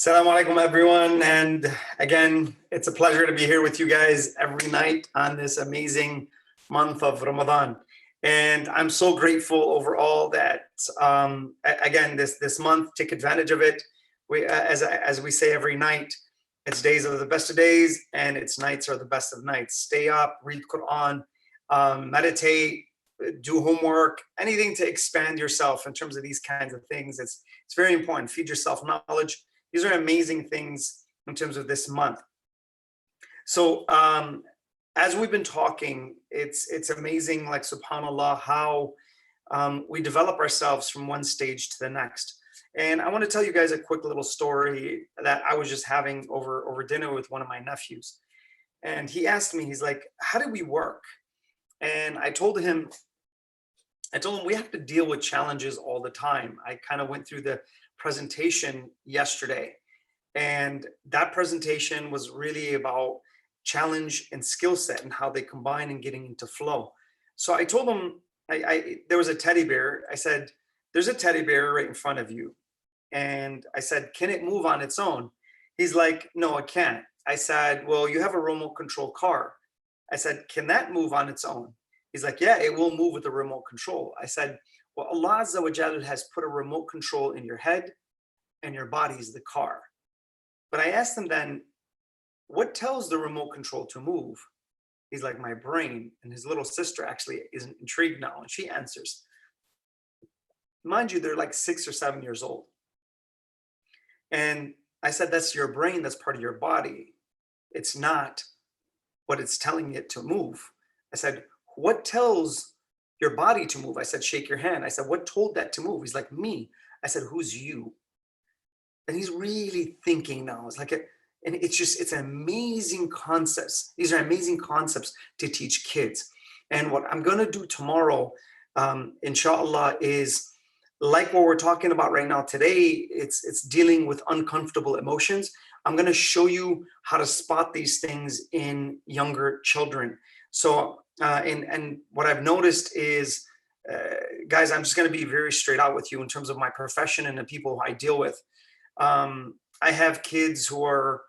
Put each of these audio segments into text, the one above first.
Assalamu alaikum, everyone. And again, it's a pleasure to be here with you guys every night on this amazing month of Ramadan. And I'm so grateful overall that, again, this month, take advantage of it. As we say every night, its days are the best of days and its nights are the best of nights. Stay up, read Quran, meditate, do homework, anything to expand yourself in terms of these kinds of things. It's very important. Feed yourself knowledge. These are amazing things in terms of this month. So as we've been talking, it's amazing, like subhanAllah, how we develop ourselves from one stage to the next. And I want to tell you guys a quick little story that I was just having over dinner with one of my nephews. And he asked me, he's like, how do we work? And I told him we have to deal with challenges all the time. I kind of went through the presentation yesterday, and that presentation was really about challenge and skill set and how they combine and getting into flow. So I told him, there was a teddy bear. I said, there's a teddy bear right in front of you. And I said, can it move on its own? He's like, no, it can't. I said, well, you have a remote control car. I said, can that move on its own? He's like, yeah, it will move with the remote control. I said, well, Allah Azza wa Jalla has put a remote control in your head, and your body is the car. But I asked him then, what tells the remote control to move? He's like, my brain. And his little sister actually is intrigued now, and she answers. Mind you, they're like 6 or 7 years old. And I said, that's your brain, that's part of your body. It's not what it's telling it to move. I said, what tells your body to move? I said, shake your hand. I said, what told that to move? He's like, me. I said, who's you? And he's really thinking now. It's like, and it's amazing concepts. These are amazing concepts to teach kids. And what I'm going to do tomorrow, inshallah, is like what we're talking about right now today. It's dealing with uncomfortable emotions. I'm going to show you how to spot these things in younger children. So, and what I've noticed is, guys, I'm just going to be very straight out with you in terms of my profession and the people who I deal with. I have kids who are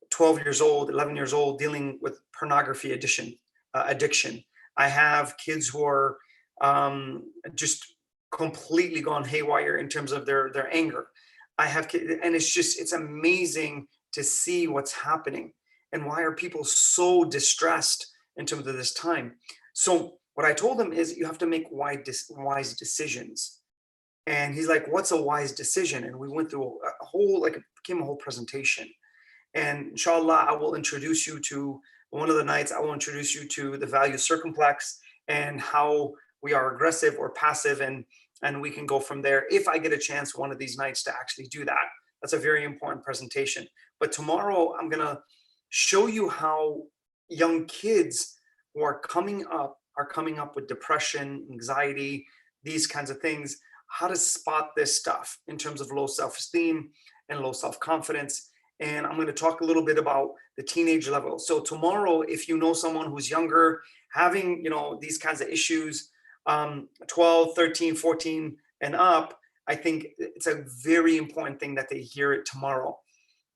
12 years old, 11 years old, dealing with pornography addiction. I have kids who are just completely gone haywire in terms of their anger. I have kids, and it's amazing to see what's happening and why are people so distressed in terms of this time. So what I told him is you have to make wise decisions. And he's like, what's a wise decision? And we went through a whole, like it became a whole presentation. And inshallah, I will introduce you to one of the nights, I will introduce you to the value circumplex and how we are aggressive or passive, and we can go from there. If I get a chance one of these nights to actually do that, that's a very important presentation. But tomorrow I'm gonna show you how young kids who are coming up with depression, anxiety, these kinds of things, how to spot this stuff in terms of low self-esteem and low self-confidence. And I'm going to talk a little bit about the teenage level. So tomorrow, if you know someone who's younger, having, these kinds of issues, 12, 13, 14 and up, I think it's a very important thing that they hear it tomorrow.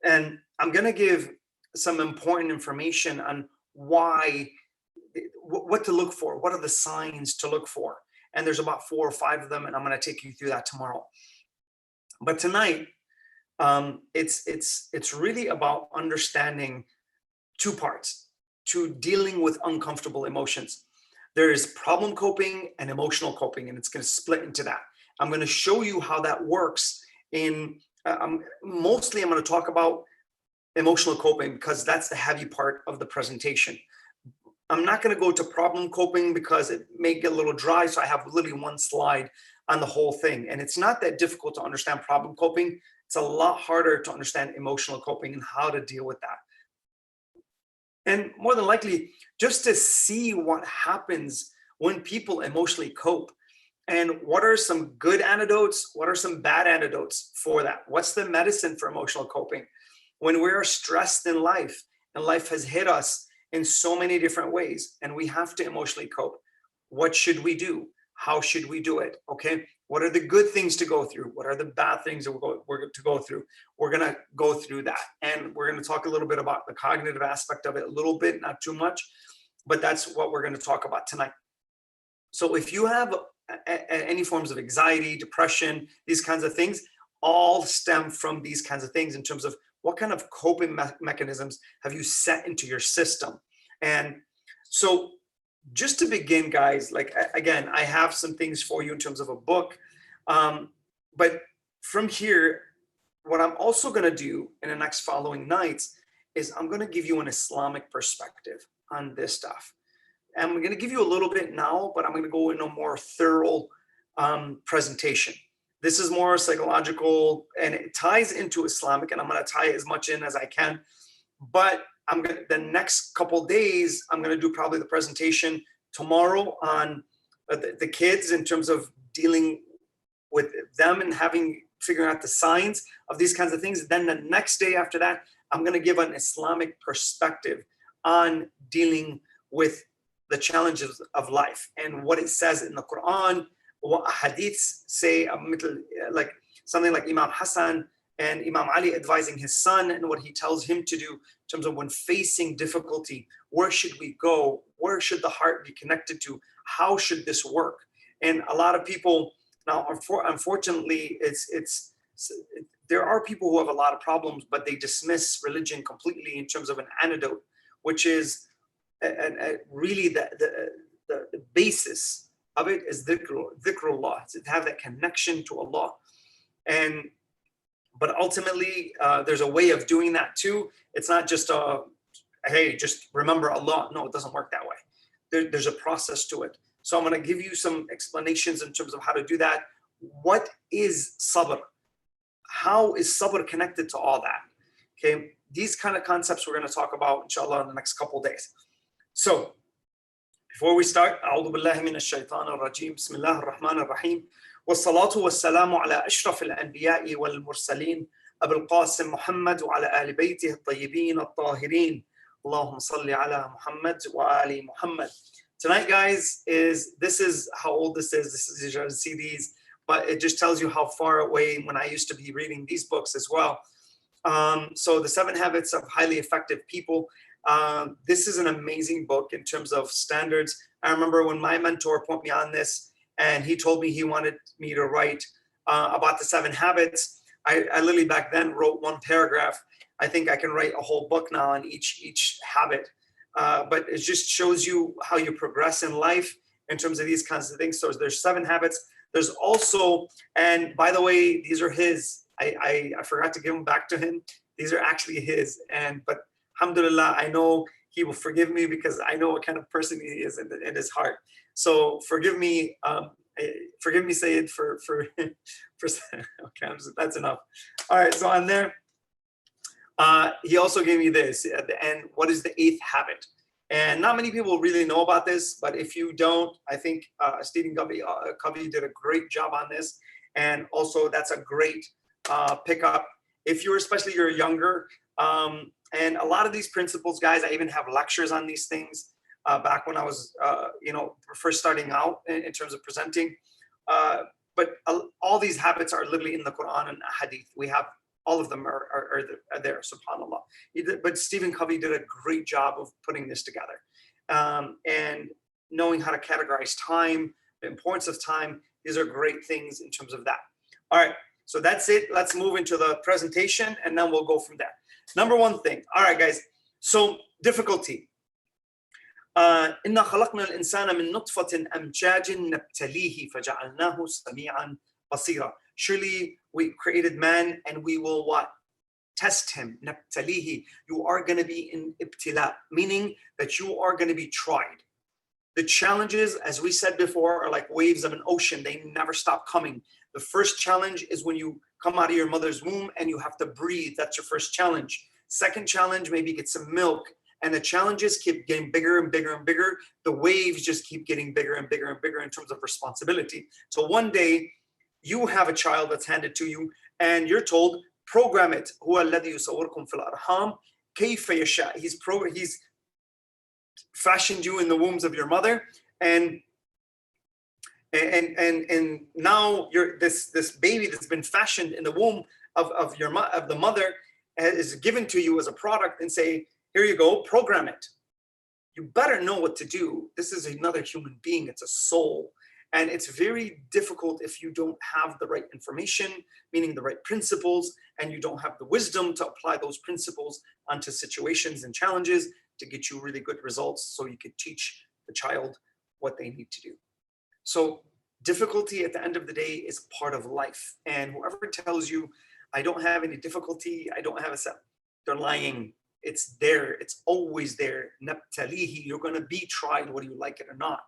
And I'm going to give some important information on what to look for. What are the signs to look for? And there's about 4 or 5 of them, and I'm going to take you through that tomorrow. But tonight, it's really about understanding 2 parts to dealing with uncomfortable emotions. There is problem coping and emotional coping, and it's going to split into that. I'm going to show you how that works. Mostly, I'm going to talk about emotional coping because that's the heavy part of the presentation. I'm not going to go to problem coping because it may get a little dry. So I have literally 1 slide on the whole thing. And it's not that difficult to understand problem coping. It's a lot harder to understand emotional coping and how to deal with that. And more than likely, just to see what happens when people emotionally cope and what are some good antidotes, what are some bad antidotes for that? What's the medicine for emotional coping? When we're stressed in life and life has hit us in so many different ways, and we have to emotionally cope. What should we do? How should we do it? Okay. What are the good things to go through? What are the bad things that we're to go through? We're going to go through that. And we're going to talk a little bit about the cognitive aspect of it, a little bit, not too much, but that's what we're going to talk about tonight. So if you have any forms of anxiety, depression, these kinds of things, all stem from these kinds of things in terms of what kind of coping mechanisms have you set into your system. And so just to begin, guys, like, again, I have some things for you in terms of a book. But from here, what I'm also going to do in the next following nights is I'm going to give you an Islamic perspective on this stuff. And I'm going to give you a little bit now, but I'm going to go in a more thorough presentation. This is more psychological and it ties into Islamic, and I'm going to tie as much in as I can. But the next couple days, I'm going to do probably the presentation tomorrow on the kids in terms of dealing with them and figuring out the signs of these kinds of things. Then the next day after that, I'm going to give an Islamic perspective on dealing with the challenges of life and what it says in the Quran, what hadiths say, like something like Imam Hassan and Imam Ali advising his son and what he tells him to do in terms of when facing difficulty. Where should we go? Where should the heart be connected to? How should this work? And a lot of people now, unfortunately, there are people who have a lot of problems, but they dismiss religion completely in terms of an antidote, which is really the basis of it is dhikrullah, to have that connection to Allah. But ultimately, there's a way of doing that too. It's not just hey, just remember Allah. No, it doesn't work that way. There's a process to it. So I'm going to give you some explanations in terms of how to do that. What is sabr? How is sabr connected to all that? Okay, these kind of concepts we're going to talk about, inshallah, in the next couple of days. So before we start, أعوذ بالله من الشيطان الرجيم بسم الله الرحمن الرحيم والصلاة والسلام على أشرف الأنبياء والمرسلين أبي القاسم محمد وعلى آل بيته الطيبين الطاهرين اللهم صل على محمد وآل محمد. Tonight, guys, this is how old this is. This is, you see these, but it just tells you how far away when I used to be reading these books as well. So the 7 Habits of Highly Effective People. This is an amazing book in terms of standards. I remember when my mentor put me on this and he told me he wanted me to write about the 7 habits. I literally back then wrote 1 paragraph. I think I can write a whole book now on each habit. But it just shows you how you progress in life in terms of these kinds of things. So there's 7 habits. There's also, and by the way, these are his. I forgot to give them back to him. These are actually his. But alhamdulillah, I know he will forgive me because I know what kind of person he is in his heart. So forgive me, Sayyid, for okay, that's enough. All right, so on there, he also gave me this at the end. What is the 8th habit? And not many people really know about this, but if you don't, I think Stephen Covey did a great job on this. And also that's a great pickup if you're younger. And a lot of these principles, guys, I even have lectures on these things back when I was, first starting out in terms of presenting. But all these habits are literally in the Quran and Hadith. We have all of them are there, subhanAllah. But Stephen Covey did a great job of putting this together and knowing how to categorize time, the importance of time. These are great things in terms of that. All right, so that's it. Let's move into the presentation and then we'll go from there. Number 1 thing. All right, guys. So difficulty. إِنَّا خَلَقْنَا الْإِنسَانَ مِن نُطْفَةٍ أَمْجَاجٍ نَبْتَلِيهِ فَجَعَلْنَاهُ سَمِيعًا بَصِيرًا. Surely we created man and we will what? Test him. نَبْتَلِيهِ. You are going to be in ibtila, meaning that you are going to be tried. The challenges, as we said before, are like waves of an ocean. They never stop coming. The first challenge is when you come out of your mother's womb and you have to breathe. That's your first challenge. Second challenge, maybe get some milk. And the challenges keep getting bigger and bigger and bigger. The waves just keep getting bigger and bigger and bigger in terms of responsibility. So one day you have a child that's handed to you and you're told, program it. هو الذي يصوركم في الأرحام كيف يشاء. He's fashioned you in the wombs of your mother, and And now you're this baby that's been fashioned in the womb of the mother is given to you as a product and say, here you go, program it. You better know what to do. This is another human being. It's a soul. And it's very difficult if you don't have the right information, meaning the right principles, and you don't have the wisdom to apply those principles onto situations and challenges to get you really good results so you could teach the child what they need to do. So difficulty at the end of the day is part of life. And whoever tells you, I don't have any difficulty, I don't have a set, they're lying. It's there. It's always there. Nabtalihi, you're going to be tried whether you like it or not.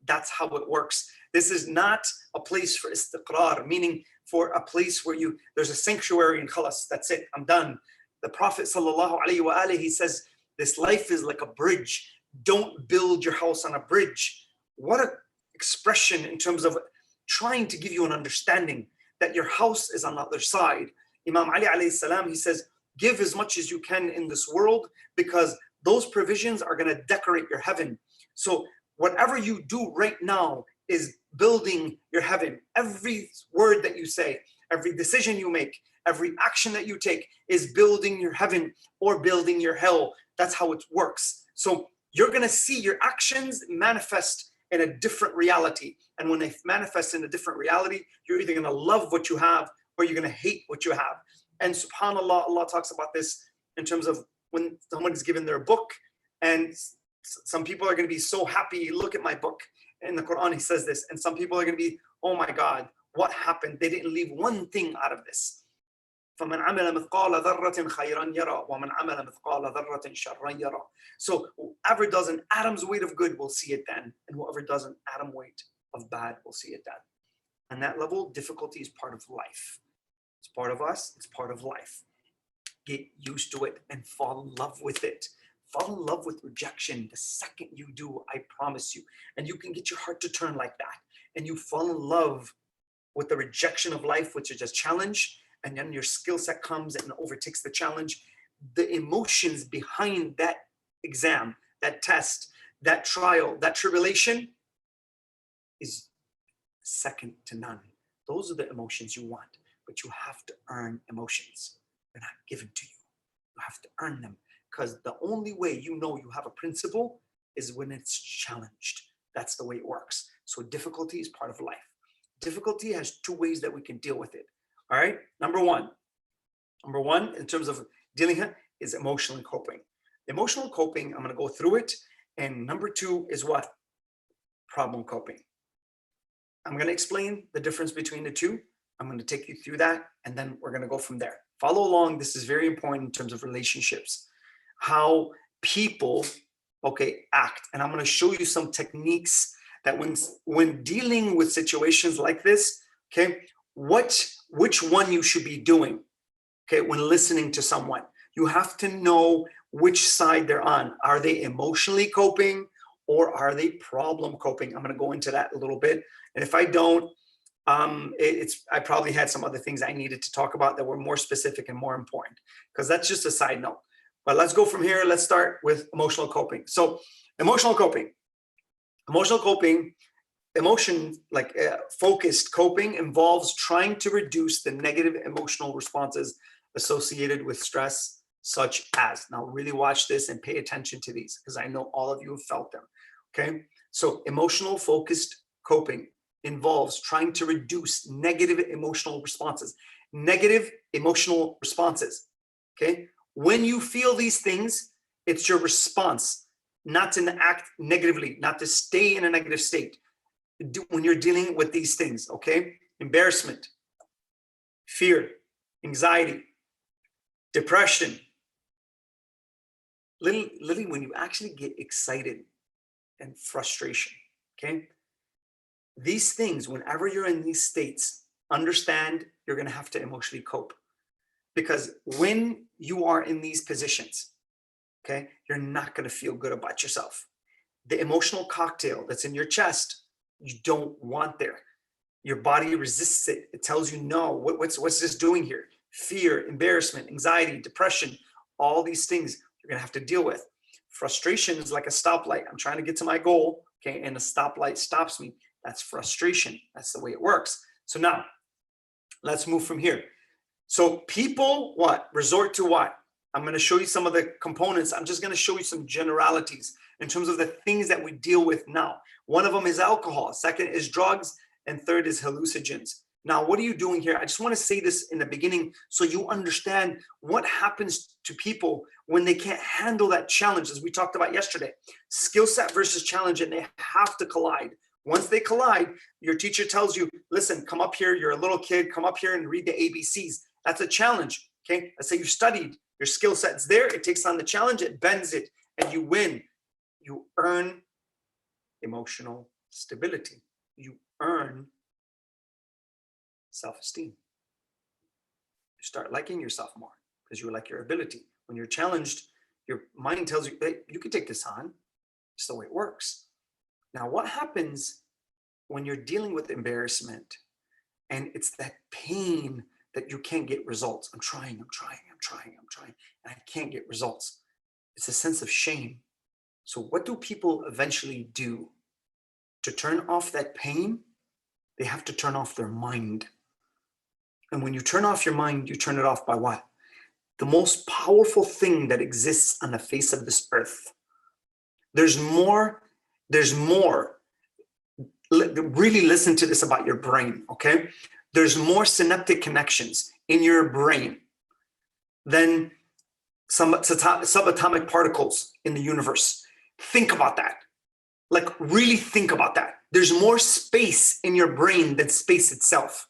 That's how it works. This is not a place for istiqrar, meaning for a place where there's a sanctuary and khalas, that's it, I'm done. The Prophet sallallahu alaihi wasallam, he says, this life is like a bridge. Don't build your house on a bridge. What an expression in terms of trying to give you an understanding that your house is on the other side. Imam Ali alayhi salam, he says, give as much as you can in this world because those provisions are going to decorate your heaven. So whatever you do right now is building your heaven. Every word that you say, every decision you make, every action that you take is building your heaven or building your hell. That's how it works. So you're going to see your actions manifest in a different reality. And when they manifest in a different reality, you're either going to love what you have or you're going to hate what you have. And subhanAllah, Allah talks about this in terms of when someone is given their book, and some people are going to be so happy, look at my book. In the Quran, he says this, and some people are going to be, oh my God, what happened? They didn't leave one thing out of this. فَمَنْ عَمَلَ مِثْقَالَ ذَرَّةٍ خَيْرًا يَرَى وَمَنْ عَمَلَ مِثْقَالَ ذَرَّةٍ شَرًّا يَرَى. So whoever does an atom's weight of good will see it then, and whoever does an atom weight of bad will see it then. On that level, difficulty is part of life. It's part of us, it's part of life. Get used to it and fall in love with it. Fall in love with rejection the second you do, I promise you. And you can get your heart to turn like that. And you fall in love with the rejection of life, which is a challenge. And then your skill set comes and overtakes the challenge. The emotions behind that exam, that test, that trial, that tribulation is second to none. Those are the emotions you want. But you have to earn emotions. They're not given to you. You have to earn them. Because the only way you know you have a principle is when it's challenged. That's the way it works. So difficulty is part of life. Difficulty has two ways that we can deal with it. All right. Number one, in terms of dealing with it, is emotionally coping. Emotional coping, I'm going to go through it. And number two is what? Problem coping. I'm going to explain the difference between the two. I'm going to take you through that, and then we're going to go from there. Follow along. This is very important in terms of relationships, how people, act. And I'm going to show you some techniques that when dealing with situations like this, which one you should be doing, when listening to someone. You have to know which side they're on. Are they emotionally coping or are they problem coping? I'm going to go into that a little bit. And if I don't, I probably had some other things I needed to talk about that were more specific and more important, because that's just a side note. But let's go from here. Let's start with emotional coping. So emotional coping, focused coping involves trying to reduce the negative emotional responses associated with stress, such as, now really watch this and pay attention to these, because I know all of you have felt them. So emotional focused coping involves trying to reduce negative emotional responses. When you feel these things, it's your response, not to act negatively, not to stay in a negative state. When you're dealing with these things, embarrassment, fear, anxiety, depression, literally when you actually get excited and frustration, these things, whenever you're in these states, understand you're going to have to emotionally cope. Because when you are in these positions, you're not going to feel good about yourself. The emotional cocktail that's in your chest, you don't want there. Your body resists it. It tells you, no, what's this doing here? Fear, embarrassment, anxiety, depression, all these things you're going to have to deal with. Frustration is like a stoplight. I'm trying to get to my goal, and a stoplight stops me. That's frustration. That's the way it works. So now let's move from here. So people what? Resort to what? I'm going to show you some of the components. I'm just going to show you some generalities in terms of the things that we deal with now. One of them is alcohol. Second is drugs. And third is hallucinogens. Now, what are you doing here? I just want to say this in the beginning so you understand what happens to people when they can't handle that challenge, as we talked about yesterday. Skill set versus challenge, and they have to collide. Once they collide, your teacher tells you, listen, come up here. You're a little kid. Come up here and read the ABCs. That's a challenge. Okay. Let's say you studied. Your skill set's there. It takes on the challenge. It bends it. And you win. You earn emotional stability. You earn self-esteem. You start liking yourself more because you like your ability. When you're challenged, your mind tells you, hey, you can take this on. It's the way it works. Now, what happens when you're dealing with embarrassment and it's that pain that you can't get results? I'm trying, and I can't get results. It's a sense of shame. So what do people eventually do? To turn off that pain, they have to turn off their mind. And when you turn off your mind, you turn it off by what? The most powerful thing that exists on the face of this earth. There's more. Really listen to this about your brain, okay? There's more synaptic connections in your brain than some subatomic particles in the universe. Think about that. Like, really think about that. There's more space in your brain than space itself.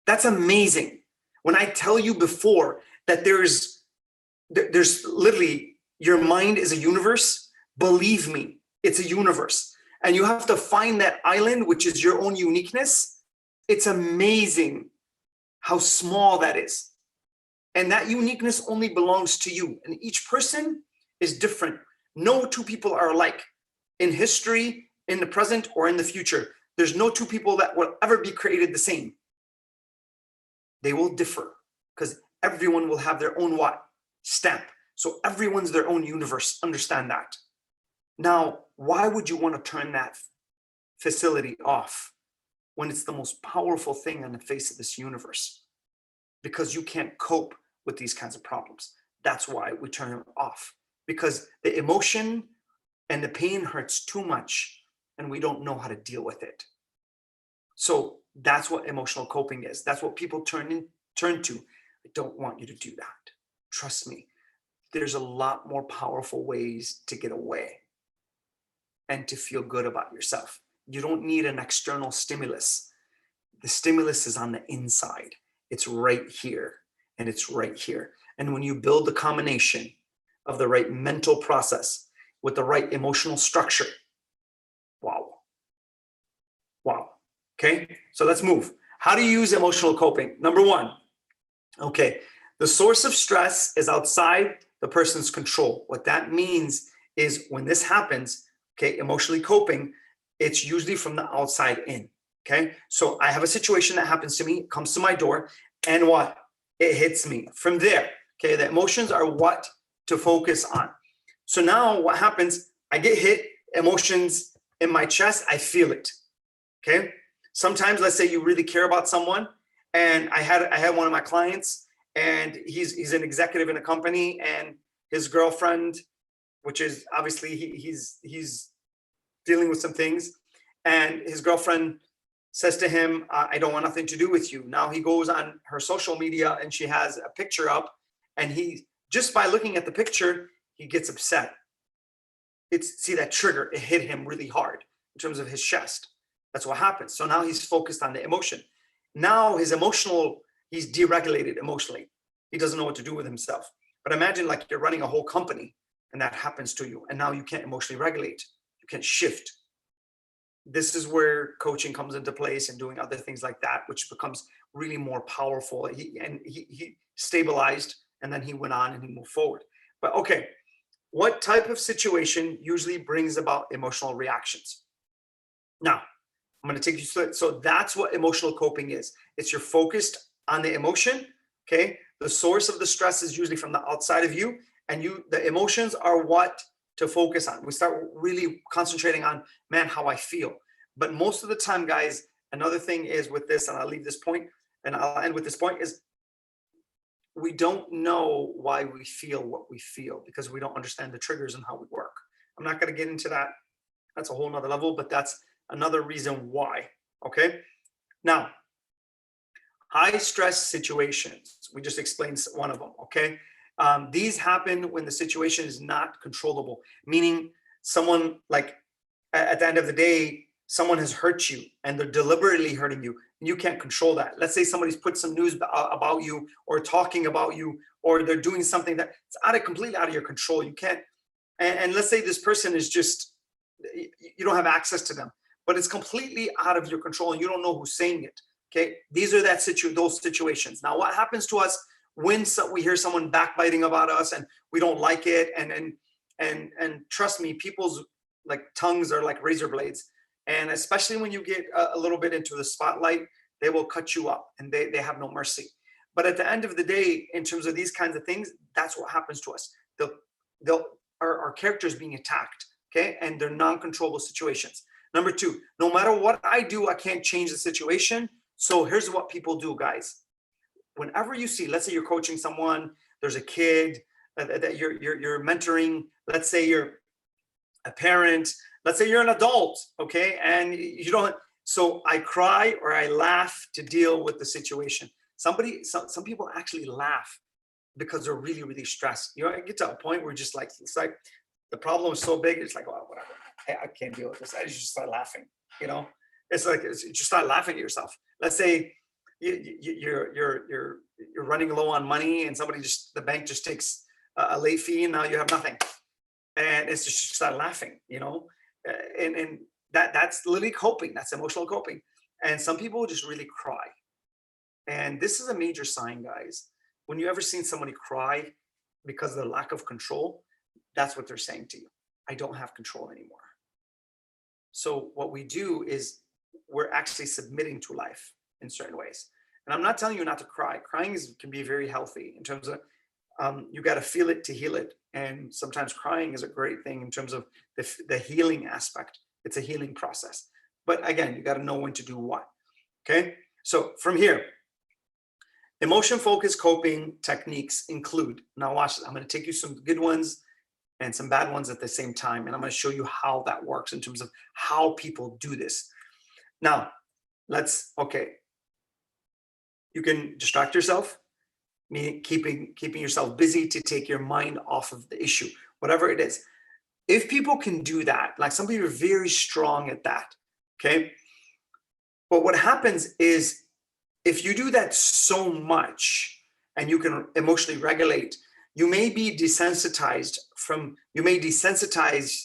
That's amazing. When I tell you before that there's literally, your mind is a universe, believe me, it's a universe. And you have to find that island, which is your own uniqueness. It's amazing how small that is. And that uniqueness only belongs to you. And each person is different. No two people are alike. In history, in the present, or in the future, there's no two people that will ever be created the same. They will differ because everyone will have their own what? Stamp. So everyone's their own universe. Understand that. Now, why would you want to turn that facility off when it's the most powerful thing on the face of this universe? Because you can't cope with these kinds of problems. That's why we turn them off. Because the emotion and the pain hurts too much and we don't know how to deal with it. So that's what emotional coping is. That's what people turn to. I don't want you to do that. Trust me. There's a lot more powerful ways to get away and to feel good about yourself. You don't need an external stimulus. The stimulus is on the inside. It's right here and it's right here. And when you build the combination of the right mental process with the right emotional structure, wow. Okay, so let's move. How do you use emotional coping? Number one, okay, the source of stress is outside the person's control. What that means is when this happens, okay, emotionally coping, it's usually from the outside in, okay? So I have a situation that happens to me, it comes to my door, and what? It hits me. From there, okay, the emotions are what to focus on. So now what happens, I get hit, emotions in my chest, I feel it, okay? Sometimes, let's say you really care about someone, and I had one of my clients, and he's an executive in a company, and his girlfriend, which is obviously he's dealing with some things, and his girlfriend says to him, I don't want nothing to do with you. Now he goes on her social media and she has a picture up, and he, just by looking at the picture, he gets upset. See that trigger, it hit him really hard in terms of his chest. That's what happens. So now he's focused on the emotion. Now he's deregulated emotionally. He doesn't know what to do with himself. But imagine like you're running a whole company and that happens to you. And now you can't emotionally regulate. You can't shift. This is where coaching comes into place and doing other things like that, which becomes really more powerful. He stabilized, and then he went on and he moved forward. But okay, what type of situation usually brings about emotional reactions? Now, I'm going to take you through it. So that's what emotional coping is. It's you're focused on the emotion, okay? The source of the stress is usually from the outside of you, and the emotions are what to focus on. We start really concentrating on, man, how I feel. But most of the time, guys, another thing is with this, and I'll leave this point and I'll end with this point, is we don't know why we feel what we feel because we don't understand the triggers and how we work. I'm not going to get into that. That's a whole nother level, but that's another reason why. Okay. Now, high stress situations. We just explained one of them. Okay. These happen when the situation is not controllable, meaning someone, like, at the end of the day, someone has hurt you and they're deliberately hurting you and you can't control that. Let's say somebody's put some news about you or talking about you, or they're doing something that's completely out of your control. You can't, and let's say this person is just, you don't have access to them, but it's completely out of your control and you don't know who's saying it. Okay. These are those situations. Now, what happens to us when we hear someone backbiting about us and we don't like it? And trust me, people's like tongues are like razor blades. And especially when you get a little bit into the spotlight, they will cut you up and they have no mercy. But at the end of the day, in terms of these kinds of things, that's what happens to us. Our characters being attacked, okay? And they're non-controllable situations. Number two, no matter what I do, I can't change the situation. So here's what people do, guys. Whenever you see, let's say you're coaching someone, there's a kid that you're mentoring, let's say you're a parent, let's say you're an adult, okay? And you don't, so I cry or I laugh to deal with the situation. Some people actually laugh because they're really, really stressed. You know, I get to a point where just like, it's like the problem is so big, it's like, oh, whatever. I can't deal with this. I just start laughing, you know? It's like, you just start laughing at yourself. Let's say you're running low on money and the bank just takes a late fee and now you have nothing. And it's just you start laughing, you know? And that's literally coping. That's emotional coping. And some people just really cry. And this is a major sign, guys. When you ever seen somebody cry because of the lack of control, that's what they're saying to you. I don't have control anymore. So what we do is we're actually submitting to life in certain ways. And I'm not telling you not to cry. Crying can be very healthy in terms of you got to feel it to heal it. And sometimes crying is a great thing in terms of the healing aspect. It's a healing process. But again, you got to know when to do what. Okay. So from here, emotion-focused coping techniques include, now watch this, I'm going to take you some good ones and some bad ones at the same time. And I'm going to show you how that works in terms of how people do this. Now, you can distract yourself, meaning keeping yourself busy to take your mind off of the issue, whatever it is. If people can do that, like some people are very strong at that, okay? But what happens is if you do that so much and you can emotionally regulate, you may desensitize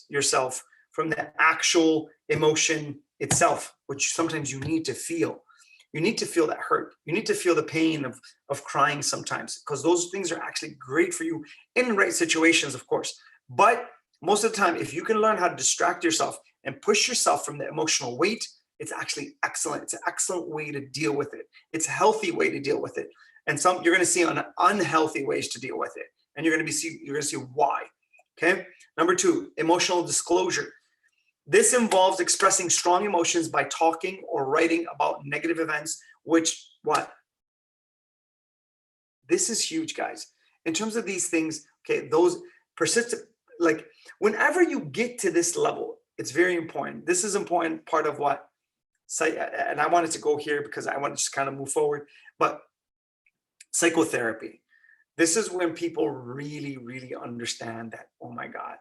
yourself from the actual emotion itself, which sometimes you need to feel. You need to feel that hurt. You need to feel the pain of crying sometimes, because those things are actually great for you in the right situations, of course. But most of the time, if you can learn how to distract yourself and push yourself from the emotional weight, it's actually excellent. It's an excellent way to deal with it. It's a healthy way to deal with it. And you're going to see unhealthy ways to deal with it. And you're going to see why. Okay. Number two, emotional disclosure. This involves expressing strong emotions by talking or writing about negative events, this is huge, guys. In terms of these things, okay, those persistent, like whenever you get to this level, it's very important. This is important part of and I wanted to go here because I want to just kind of move forward, but psychotherapy. This is when people really, really understand that, oh my God.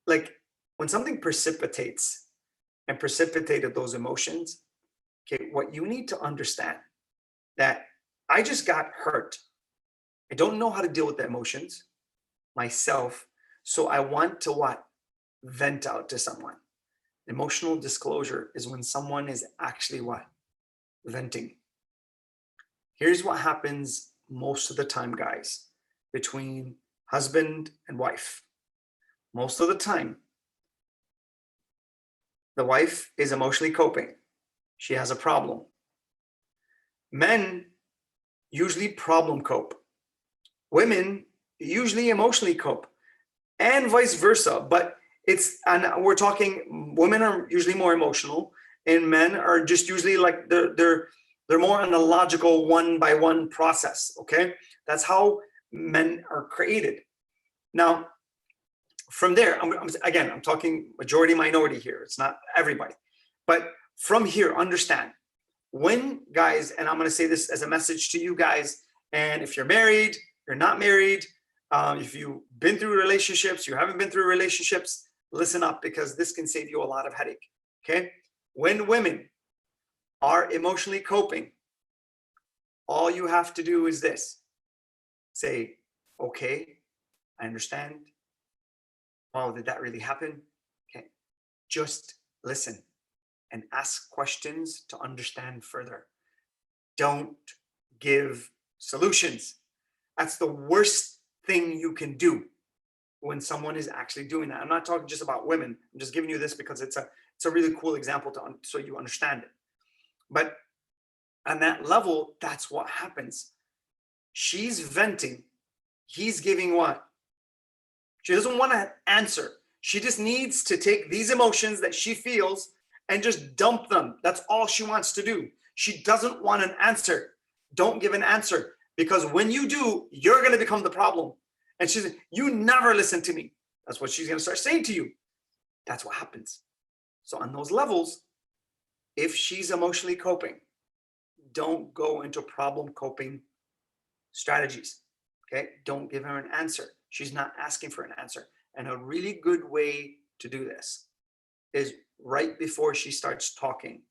Like when something precipitated those emotions, okay, what you need to understand that I just got hurt. I don't know how to deal with the emotions myself. So I want to vent out to someone. Emotional disclosure is when someone is actually venting. Here's what happens most of the time, guys, between husband and wife. Most of the time, the wife is emotionally coping. She has a problem. Men usually problem cope. Women usually emotionally cope, and vice versa. But And we're talking, women are usually more emotional, and men are just usually like they're more on a logical one by one process. Okay, that's how men are created. Now, from there, I'm talking majority minority here. It's not everybody, but from here, understand when guys, and I'm going to say this as a message to you guys, and if you're married, you're not married, if you've been through relationships, you haven't been through relationships, listen up, because this can save you a lot of headache. Okay, when women are emotionally coping, all you have to do is this: say, okay, I understand. Wow, did that really happen? Okay, just listen and ask questions to understand further. Don't give solutions. That's the worst thing you can do when someone is actually doing that. I'm not talking just about women. I'm just giving you this because it's a really cool example so you understand it. But on that level, that's what happens. She's venting. He's giving what? She doesn't want to answer. She just needs to take these emotions that she feels and just dump them. That's all she wants to do. She doesn't want an answer. Don't give an answer, because when you do, you're going to become the problem. And she's like, you never listen to me. That's what she's going to start saying to you. That's what happens. So on those levels, if she's emotionally coping, don't go into problem coping strategies. Okay, don't give her an answer. She's not asking for an answer. And a really good way to do this is right before she starts talking,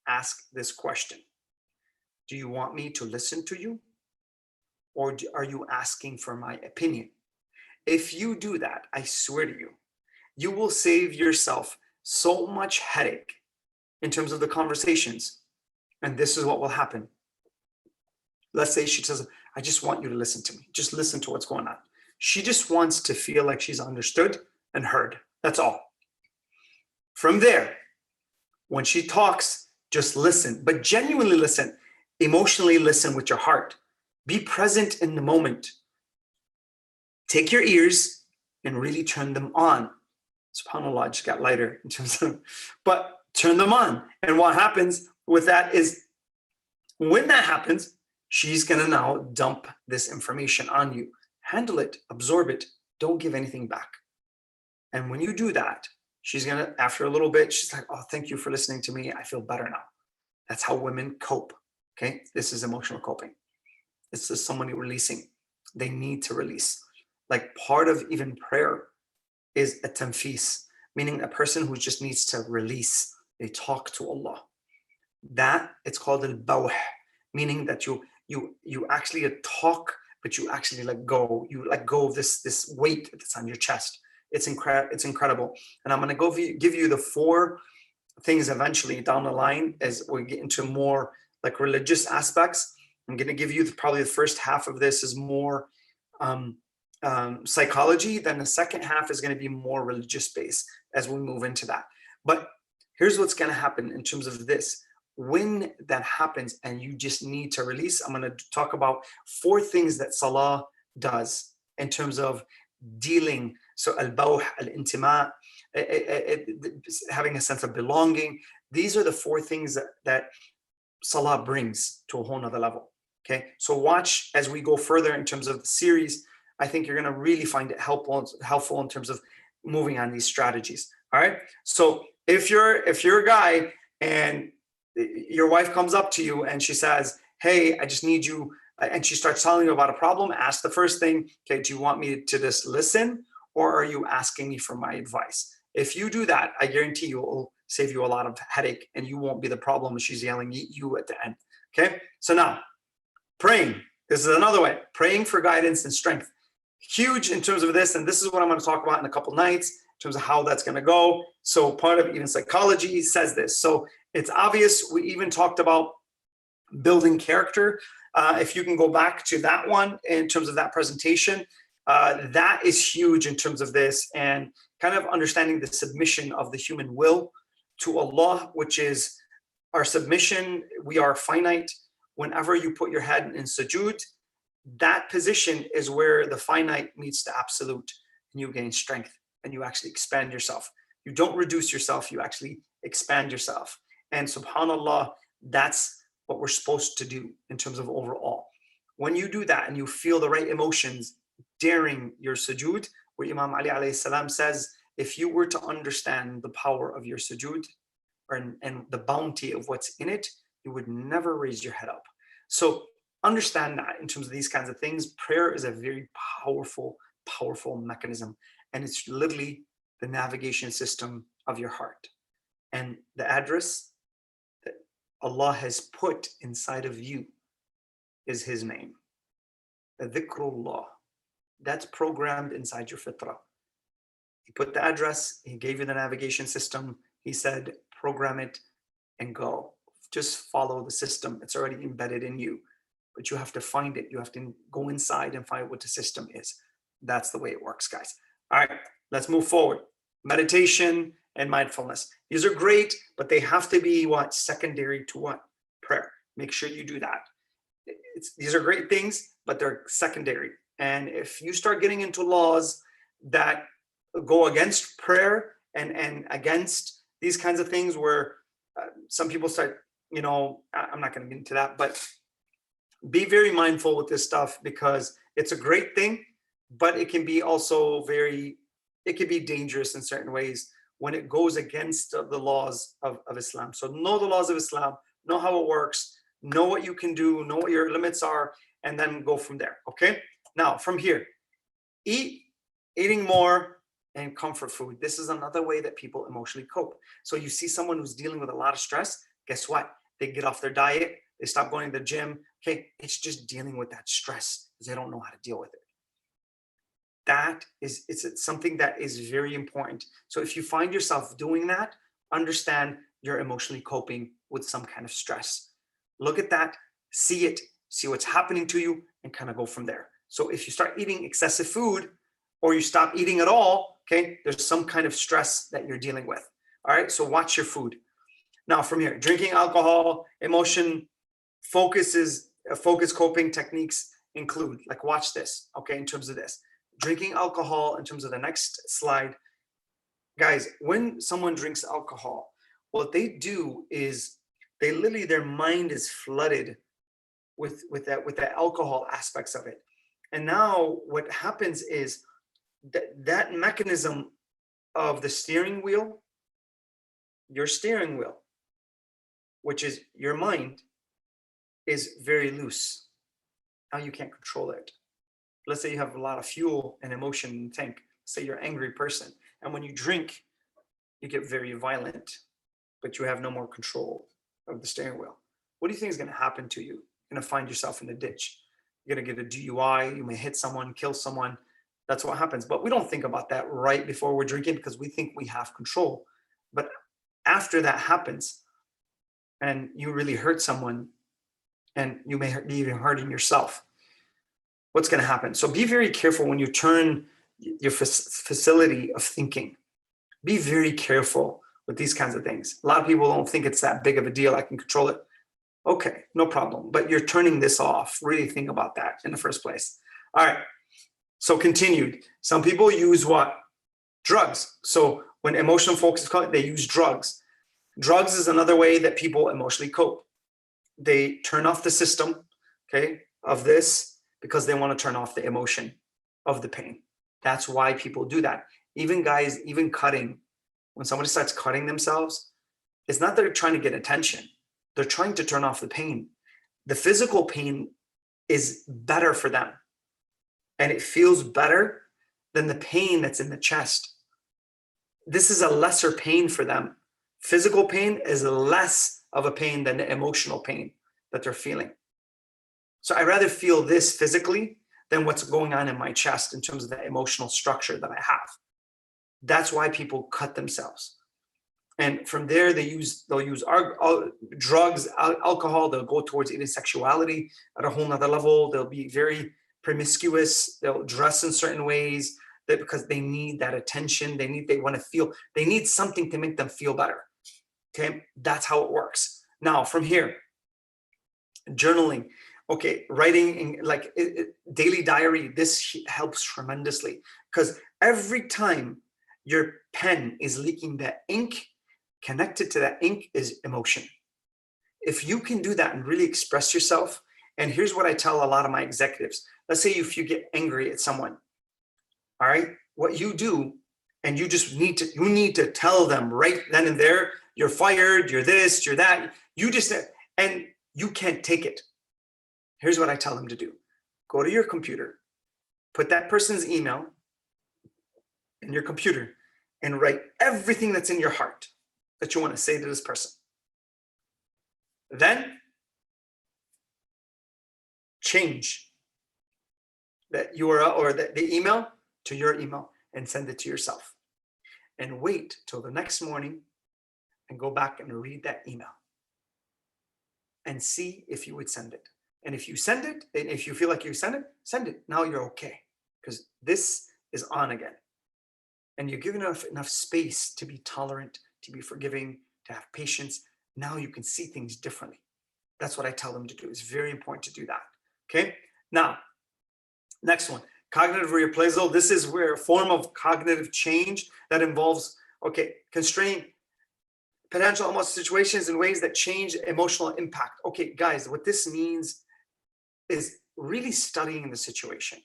ask this question: do you want me to listen to you, or are you asking for my opinion? If you do that, I swear to you, you will save yourself so much headache in terms of the conversations. And this is what will happen. Let's say she says, I just want you to listen to me. Just listen to what's going on. She just wants to feel like she's understood and heard. That's all. From there, when she talks, just listen, but genuinely listen. Emotionally listen with your heart. Be present in the moment. Take your ears and really turn them on. SubhanAllah, I just got lighter in terms of, but turn them on. And what happens with that is, when that happens, she's going to now dump this information on you. Handle it, absorb it, don't give anything back. And when you do that, she's going to, after a little bit, she's like, oh, thank you for listening to me. I feel better now. That's how women cope. Okay, this is emotional coping. This is somebody releasing. They need to release. Like, part of even prayer is a tanfis, meaning a person who just needs to release. They talk to Allah. That, it's called al-bawh, meaning that you actually talk, but you actually let go. You let go of this weight that's on your chest. It's incredible. And I'm going to give you the 4 things eventually down the line as we get into more like religious aspects. I'm going to give you probably the first half of this is more psychology. Then the second half is going to be more religious based as we move into that. But here's what's going to happen in terms of this. When that happens and you just need to release, I'm going to talk about 4 things that Salah does in terms of dealing. So al-bawh, al-intima, having a sense of belonging. These are the 4 things that Salah brings to a whole nother level. Okay, so watch as we go further in terms of the series. I think you're going to really find it helpful in terms of moving on these strategies. All right. So if you're a guy and your wife comes up to you and she says, hey, I just need you, and she starts telling you about a problem, ask the first thing, okay, do you want me to just listen, or are you asking me for my advice? If you do that, I guarantee you it will save you a lot of headache and you won't be the problem when she's yelling at you at the end. Okay, so now praying. This is another way, praying for guidance and strength. Huge in terms of this, and this is what I'm going to talk about in a couple nights in terms of how that's going to go. So part of even psychology says this. So it's obvious. We even talked about building character. If you can go back to that one in terms of that presentation, that is huge in terms of this, and kind of understanding the submission of the human will to Allah, which is our submission. We are finite. Whenever you put your head in sujood, that position is where the finite meets the absolute, and you gain strength. and you actually expand yourself. You don't reduce yourself, you actually expand yourself. And subhanAllah, that's what we're supposed to do in terms of overall. When you do that and you feel the right emotions during your sujood, where Imam Ali alayhi salam says, if you were to understand the power of your sujood and the bounty of what's in it, you would never raise your head up. So understand that in terms of these kinds of things. Prayer is a very powerful, powerful mechanism. And it's literally the navigation system of your heart. And the address that Allah has put inside of you is His name. Dhikrullah. That's programmed inside your fitrah. He put the address, He gave you the navigation system. He said, program it and go. Just follow the system. It's already embedded in you. But you have to find it. You have to go inside and find what the system is. That's the way it works, guys. All right, let's move forward. Meditation and mindfulness. These are great, but they have to be what? Secondary to what? Prayer. Make sure you do that. These are great things, but they're secondary. And if you start getting into laws that go against prayer and against these kinds of things where some people start, I'm not going to get into that, but be very mindful with this stuff because it's a great thing, but it can be also it can be dangerous in certain ways when it goes against the laws of Islam. So know the laws of Islam, know how it works, know what you can do, know what your limits are, and then go from there, okay? Now, from here, eating more, and comfort food. This is another way that people emotionally cope. So you see someone who's dealing with a lot of stress, guess what? They get off their diet, they stop going to the gym. Okay, it's just dealing with that stress because they don't know how to deal with it. It's something that is very important. So if you find yourself doing that, understand you're emotionally coping with some kind of stress. Look at that, see it, see what's happening to you, and kind of go from there. So if you start eating excessive food or you stop eating at all, okay, there's some kind of stress that you're dealing with. All right, so watch your food. Now from here, drinking alcohol, focus coping techniques include, like watch this, okay, in terms of this. Drinking alcohol, in terms of the next slide. Guys, when someone drinks alcohol, what they do is their mind is flooded with the alcohol aspects of it. And now what happens is that mechanism of the steering wheel, your steering wheel, which is your mind, is very loose. Now you can't control it. Let's say you have a lot of fuel and emotion in the tank. Say you're an angry person. And when you drink, you get very violent, but you have no more control of the steering wheel. What do you think is going to happen to you? You're going to find yourself in the ditch. You're going to get a DUI. You may hit someone, kill someone. That's what happens. But we don't think about that right before we're drinking because we think we have control. But after that happens and you really hurt someone and you may be even hurting yourself, what's going to happen? So be very careful when you turn your facility of thinking. Be very careful with these kinds of things. A lot of people don't think it's that big of a deal. I can control it. Okay, no problem. But you're turning this off. Really think about that in the first place. All right. So continued. Some people use what? Drugs. So when emotional focus is called, they use drugs. Drugs is another way that people emotionally cope. They turn off the system, okay, of this because they want to turn off the emotion of the pain. That's why people do that. Even guys, even cutting, when somebody starts cutting themselves, it's not that they're trying to get attention. They're trying to turn off the pain. The physical pain is better for them. And it feels better than the pain that's in the chest. This is a lesser pain for them. Physical pain is less of a pain than the emotional pain that they're feeling. So I'd rather feel this physically than what's going on in my chest in terms of the emotional structure that I have. That's why people cut themselves. And from there, they'll use drugs, alcohol. They'll go towards even sexuality at a whole nother level. They'll be very promiscuous. They'll dress in certain ways because they need that attention. They want to feel. They need something to make them feel better. Okay, that's how it works. Now, from here, journaling. Okay, writing daily diary. This helps tremendously because every time your pen is leaking that ink. Connected to that ink is emotion. If you can do that and really express yourself, and here's what I tell a lot of my executives. Let's say if you get angry at someone, all right, what you do, and you just need to tell them right then and there, you're fired, you're this, you're that. And you can't take it. Here's what I tell them to do. Go to your computer, put that person's email in your computer, and write everything that's in your heart that you want to say to this person. Then change that URL or the email to your email and send it to yourself. And wait till the next morning and go back and read that email and see if you would send it. And if you send it, and if you feel like you send it. Now you're okay, because this is on again. And you're given enough space to be tolerant, to be forgiving, to have patience. Now you can see things differently. That's what I tell them to do. It's very important to do that. Okay. Now, next one, cognitive reappraisal. This is where a form of cognitive change that involves, constrain potential emotional situations in ways that change emotional impact. Okay, guys, what this means is really studying the situation.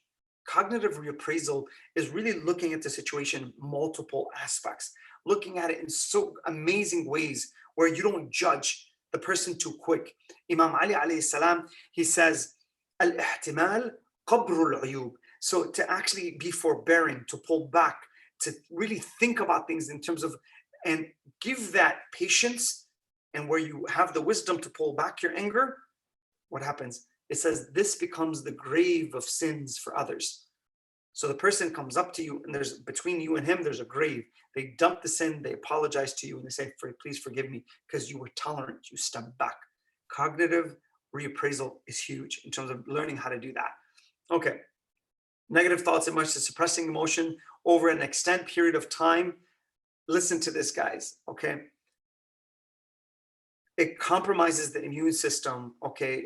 Cognitive reappraisal is really looking at the situation in multiple aspects, looking at it in so amazing ways where you don't judge the person too quick. Imam Ali alayhi salam, he says, al-ihtimal qabrul uyub. So to actually be forbearing, to pull back, to really think about things in terms of, and give that patience, and where you have the wisdom to pull back your anger, what happens? It says this becomes the grave of sins for others. So the person comes up to you, and there's between you and him, there's a grave. They dump the sin, they apologize to you, and they say, please forgive me, because you were tolerant, you stepped back. Cognitive reappraisal is huge in terms of learning how to do that. Okay. Negative thoughts and much suppressing emotion over an extended period of time. Listen to this, guys, okay? It compromises the immune system, okay?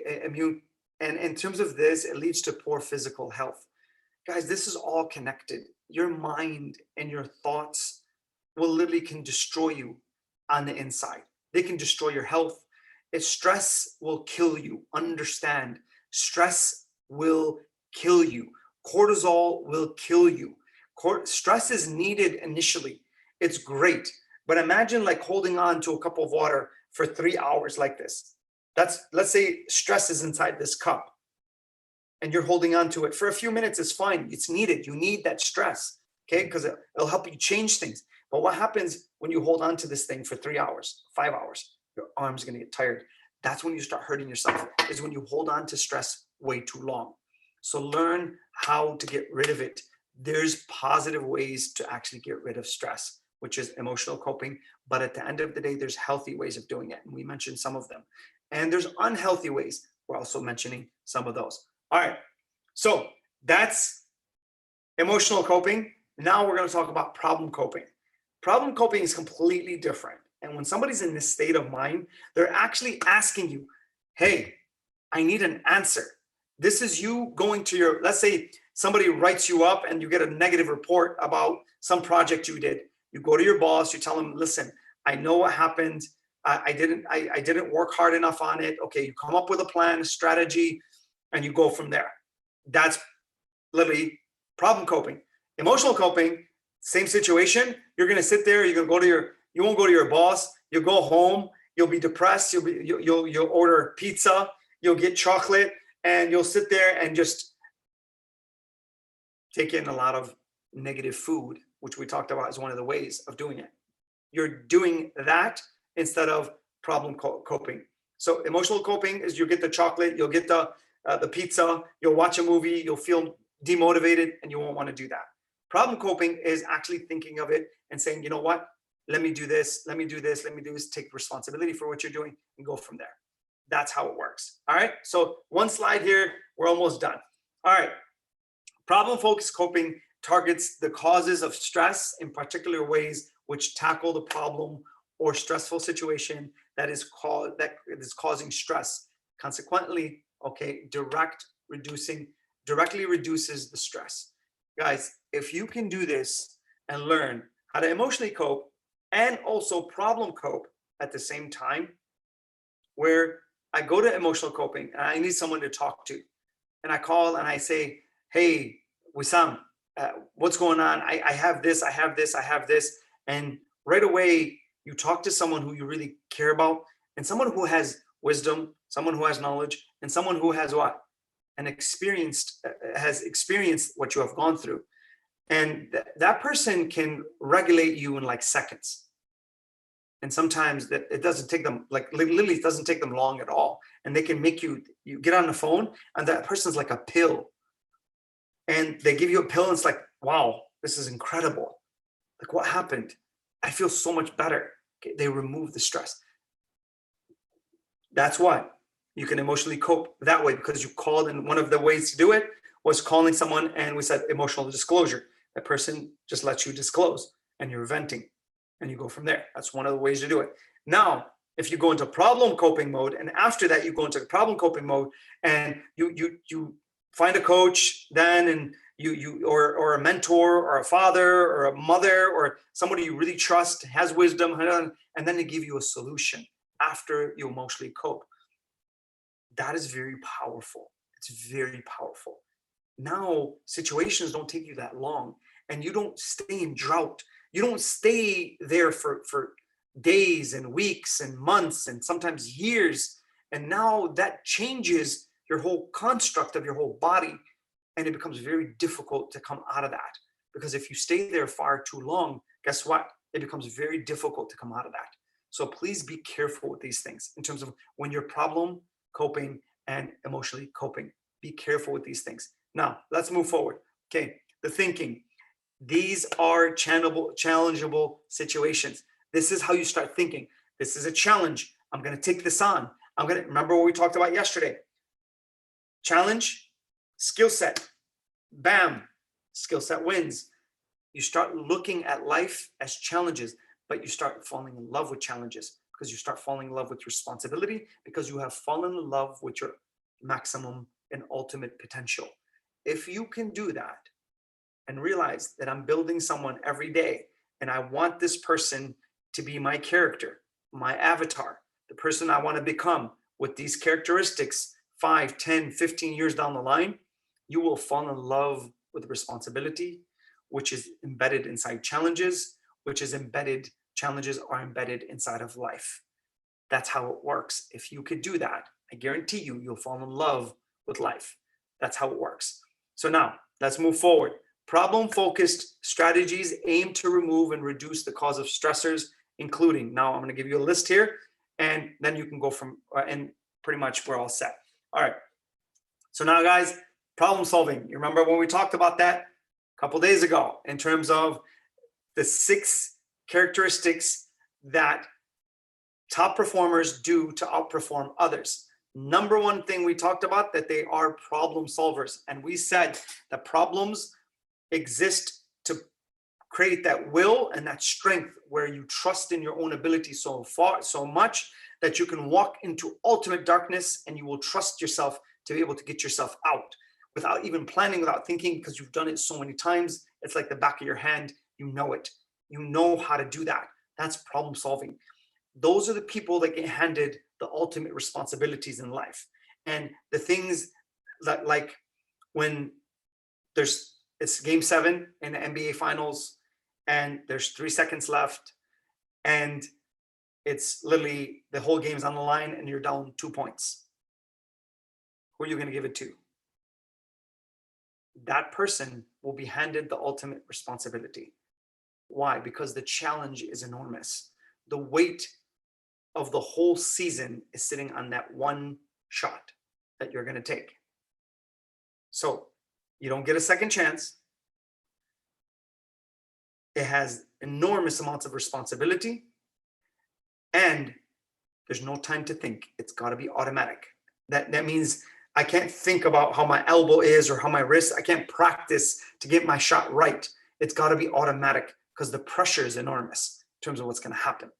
And in terms of this, it leads to poor physical health. Guys, this is all connected. Your mind and your thoughts will literally can destroy you on the inside. They can destroy your health. Stress will kill you. Understand, stress will kill you. Cortisol will kill you. Stress is needed initially. It's great. But imagine like holding on to a cup of water for 3 hours like this. Let's say stress is inside this cup and you're holding on to it for a few minutes. It's fine. It's needed. You need that stress, okay? Because it'll help you change things. But what happens when you hold on to this thing for 3 hours, 5 hours? Your arm's going to get tired. That's when you start hurting yourself, is when you hold on to stress way too long. So learn how to get rid of it. There's positive ways to actually get rid of stress, which is emotional coping. But at the end of the day, there's healthy ways of doing it. And we mentioned some of them. And there's unhealthy ways. We're also mentioning some of those. All right. So that's emotional coping. Now we're going to talk about problem coping. Problem coping is completely different. And when somebody's in this state of mind, they're actually asking you, hey, I need an answer. This is you going to your, let's say somebody writes you up and you get a negative report about some project you did. You go to your boss, you tell them, listen, I know what happened. I didn't work hard enough on it. Okay, you come up with a plan, a strategy, and you go from there. That's literally problem coping. Emotional coping, same situation. You're going to sit there, you're going to go to you won't go to your boss. You'll go home, you'll be depressed. You'll order pizza, you'll get chocolate, and you'll sit there and just take in a lot of negative food, which we talked about as one of the ways of doing it. You're doing that instead of problem coping. So emotional coping is you get the chocolate, you'll get the pizza, you'll watch a movie, you'll feel demotivated, and you won't want to do that. Problem coping is actually thinking of it and saying, you know what, let me do this, let me do this, let me do this, take responsibility for what you're doing and go from there. That's how it works. All right. So one slide here, we're almost done. All right. Problem focused coping targets the causes of stress in particular ways which tackle the problem or stressful situation that is causing stress. Consequently, okay, directly reduces the stress. Guys, if you can do this and learn how to emotionally cope and also problem cope at the same time, where I go to emotional coping and I need someone to talk to. And I call and I say, hey, Wissam, what's going on? I have this, I have this, I have this. And right away, you talk to someone who you really care about and someone who has wisdom, someone who has knowledge, and someone who has what? Has experienced what you have gone through. And that person can regulate you in like seconds. And sometimes that it doesn't take them, like literally it doesn't take them long at all. And they can make you get on the phone and that person's like a pill. And they give you a pill and it's like, wow, this is incredible. Like, what happened? I feel so much better. Okay, they remove the stress. That's why you can emotionally cope that way, because you called, and one of the ways to do it was calling someone, and we said emotional disclosure. That person just lets you disclose and you're venting and you go from there. That's one of the ways to do it. Now, if you go into problem coping mode, and after that you go into problem coping mode and you find a coach then, and or a mentor or a father or a mother or somebody you really trust, has wisdom, and then they give you a solution after you emotionally cope. That is very powerful. It's very powerful. Now situations don't take you that long, and you don't stay in drought. You don't stay there for days and weeks and months and sometimes years. And now that changes your whole construct of your whole body, and it becomes very difficult to come out of that. Because if you stay there far too long, guess what? It becomes very difficult to come out of that. So please be careful with these things in terms of when you're problem coping and emotionally coping. Be careful with these things. Now, let's move forward. Okay, the thinking. These are challengeable situations. This is how you start thinking. This is a challenge. I'm going to take this on. Remember what we talked about yesterday. Challenge, skill set. Bam, skill set wins. You start looking at life as challenges, but you start falling in love with challenges, because you start falling in love with responsibility, because you have fallen in love with your maximum and ultimate potential. If you can do that and realize that I'm building someone every day, and I want this person to be my character, my avatar, the person I want to become with these characteristics 5, 10, 15 years down the line, you will fall in love with responsibility, which is embedded inside challenges, challenges are embedded inside of life. That's how it works. If you could do that, I guarantee you, you'll fall in love with life. That's how it works. So now let's move forward. Problem-focused strategies aim to remove and reduce the cause of stressors, including, now I'm going to give you a list here, and then you can go from, and pretty much we're all set. All right. So now, guys, problem solving. You remember when we talked about that a couple days ago in terms of the 6 characteristics that top performers do to outperform others. Number one thing we talked about, that they are problem solvers. And we said that problems exist to create that will and that strength where you trust in your own ability so much that you can walk into ultimate darkness, and you will trust yourself to be able to get yourself out without even planning, without thinking, because you've done it so many times. It's like the back of your hand. You know it. You know how to do that. That's problem solving. Those are the people that get handed the ultimate responsibilities in life. And the things that, like when it's game 7 in the NBA finals and there's 3 seconds left and it's literally the whole game's on the line and you're down 2 points. Who are you going to give it to? That person will be handed the ultimate responsibility. Why? Because the challenge is enormous. The weight of the whole season is sitting on that one shot that you're going to take. So you don't get a second chance. It has enormous amounts of responsibility, and there's no time to think. It's got to be automatic. That means I can't think about how my elbow is or how my wrist. I can't practice to get my shot right. It's got to be automatic, because the pressure is enormous in terms of what's going to happen.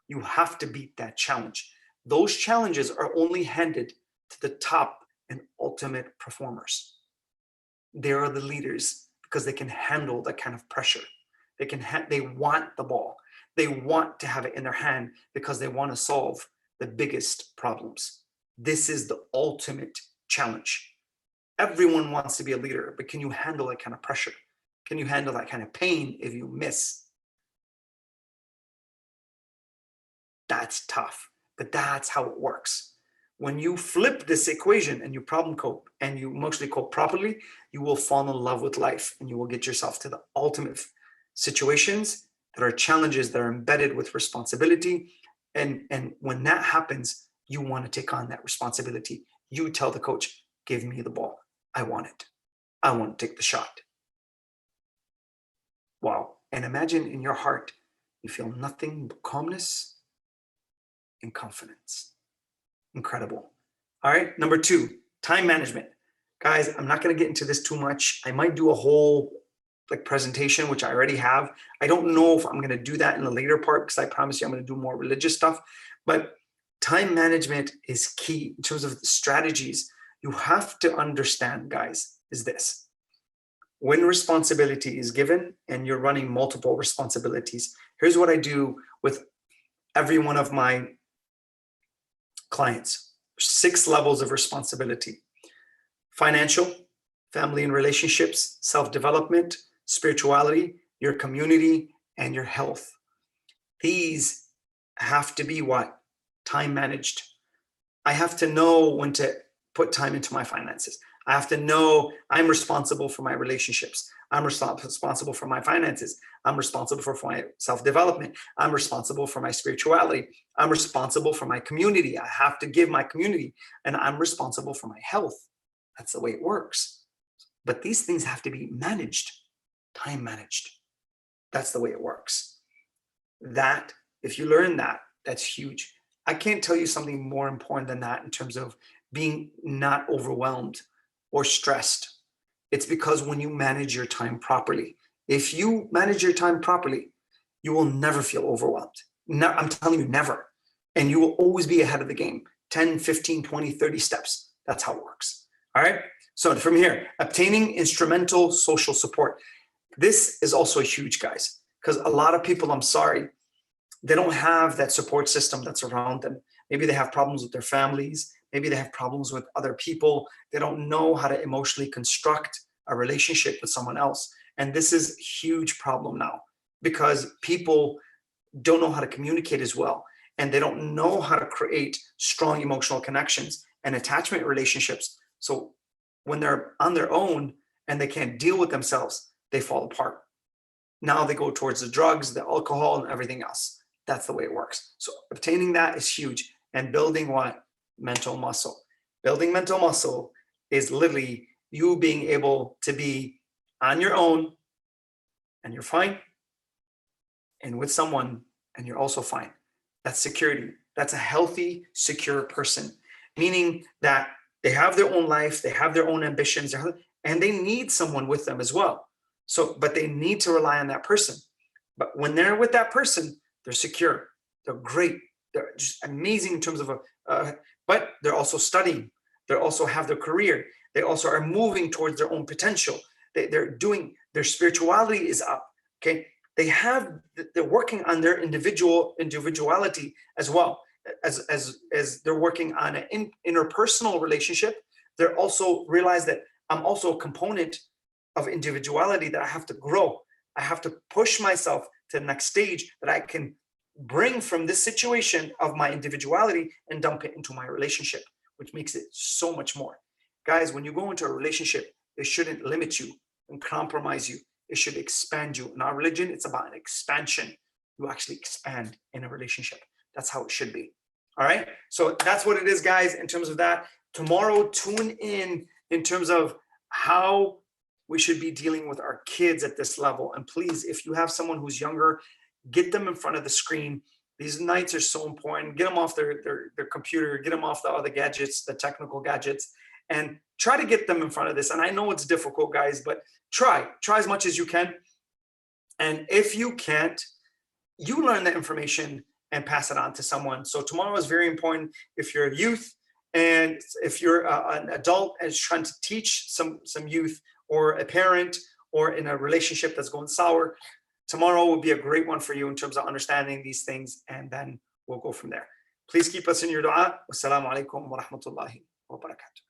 You have to beat that challenge. Those challenges are only handed to the top and ultimate performers. They are the leaders because they can handle that kind of pressure. They want the ball. They want to have it in their hand because they want to solve the biggest problems. This is the ultimate challenge. Everyone wants to be a leader, but can you handle that kind of pressure? Can you handle that kind of pain if you miss? That's tough, but that's how it works. When you flip this equation and you problem cope and you emotionally cope properly, you will fall in love with life and you will get yourself to the ultimate situations that are challenges that are embedded with responsibility. And when that happens, you want to take on that responsibility. You tell the coach, give me the ball. I want it. I want to take the shot. Wow. And imagine in your heart, you feel nothing but calmness and confidence. Incredible. All right. Number 2, time management. Guys, I'm not going to get into this too much. I might do a whole presentation, which I already have. I don't know if I'm going to do that in the later part because I promise you I'm going to do more religious stuff. But time management is key in terms of the strategies. You have to understand, guys, is this. When responsibility is given and you're running multiple responsibilities, here's what I do with every one of my clients. 6 levels of responsibility: financial, family and relationships, self-development, spirituality, your community, and your health. These have to be what? Time managed. I have to know when to put time into my finances. I have to know I'm responsible for my relationships. I'm responsible for my finances. I'm responsible for my self-development. I'm responsible for my spirituality. I'm responsible for my community. I have to give my community, and I'm responsible for my health. That's the way it works. But these things have to be managed, time managed. That's the way it works. That, if you learn that, that's huge. I can't tell you something more important than that in terms of being not overwhelmed or stressed. It's because when you manage your time properly, if you manage your time properly, you will never feel overwhelmed. No, I'm telling you, never. And you will always be ahead of the game, 10, 15, 20, 30 steps. That's how it works. All right. So from here, obtaining instrumental social support. This is also huge, guys, because a lot of people, I'm sorry, they don't have that support system that's around them. Maybe they have problems with their families. Maybe they have problems with other people. They don't know how to emotionally construct a relationship with someone else. And this is a huge problem now because people don't know how to communicate as well. And they don't know how to create strong emotional connections and attachment relationships. So when they're on their own and they can't deal with themselves, they fall apart. Now they go towards the drugs, the alcohol, and everything else. That's the way it works. So obtaining that is huge. And building what? Mental muscle. Building mental muscle is literally you being able to be on your own and you're fine, and with someone and you're also fine. That's security. That's a healthy, secure person, meaning that they have their own life, they have their own ambitions, and they need someone with them as well. So, but they need to rely on that person. But when they're with that person, they're secure, they're great, they're just amazing in terms of but they're also studying, they also have their career, they also are moving towards their own potential. They're doing, their spirituality is up. Okay, they're working on their individuality as well as they're working on an interpersonal relationship. They're also realize that I'm also a component of individuality, that I have to grow. I have to push myself to the next stage that I can bring from this situation of my individuality and dump it into my relationship, which makes it so much more. Guys, when you go into a relationship, it shouldn't limit you and compromise you. It should expand you. In our religion, it's about an expansion. You actually expand in a relationship. That's how it should be. All right. So that's what it is, guys, in terms of that. Tomorrow, tune in terms of how we should be dealing with our kids at this level. And please, if you have someone who's younger, get them in front of the screen. These nights are so important. Get them off their computer, get them off the other gadgets, the technical gadgets, and try to get them in front of this. And I know it's difficult, guys, but try as much as you can. And if you can't, you learn the information and pass it on to someone. So tomorrow is very important. If you're a youth and if you're an adult and is trying to teach some youth, or a parent, or in a relationship that's going sour, tomorrow will be a great one for you in terms of understanding these things, and then we'll go from there. Please keep us in your dua. Wassalamu alaikum wa rahmatullahi wa barakatuh.